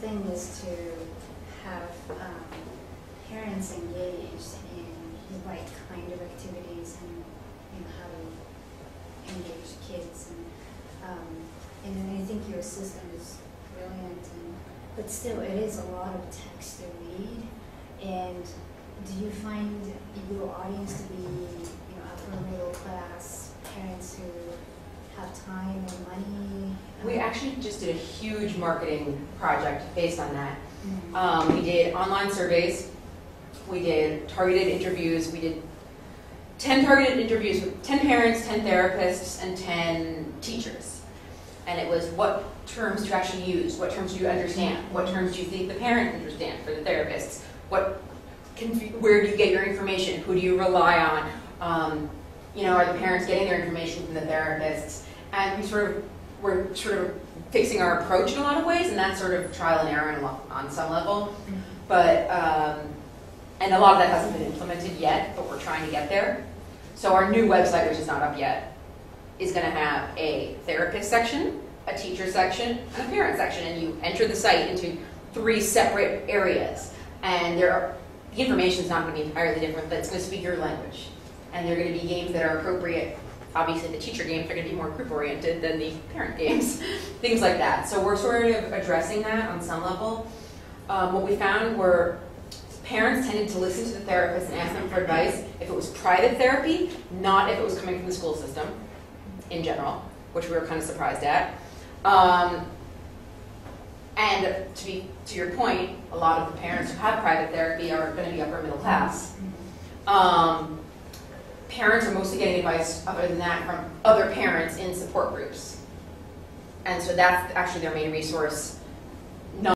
thing is to have parents engaged in the right kind of activities and how to engage kids. And then I think your system is brilliant, but still it is a lot of text to read. And do you find your audience to be upper middle class parents who have time and money? We actually just did a huge marketing project based on that. Mm-hmm. We did online surveys, we did targeted interviews, we did 10 targeted interviews with 10 parents, 10 therapists, and 10 teachers. And it was, what terms do you actually use? What terms do you understand? What terms do you think the parents understand for the therapists? Where do you get your information? Who do you rely on? Are the parents getting their information from the therapists? And we're sort of fixing our approach in a lot of ways, and that's sort of trial and error on some level. But and a lot of that hasn't been implemented yet, but we're trying to get there. So our new website, which is not up yet, is going to have a therapist section, a teacher section, and a parent section, and you enter the site into 3 separate areas. And the information is not going to be entirely different, but it's going to speak your language. And there are going to be games that are appropriate. Obviously, the teacher games are going to be more group-oriented than the parent games, things like that. So we're sort of addressing that on some level. What we found were parents tended to listen to the therapist and ask them for advice if it was private therapy, not if it was coming from the school system in general, which we were kind of surprised at. And to your point, a lot of the parents who have private therapy are going to be upper middle class. Parents are mostly getting advice, other than that, from other parents in support groups. And so that's actually their main resource.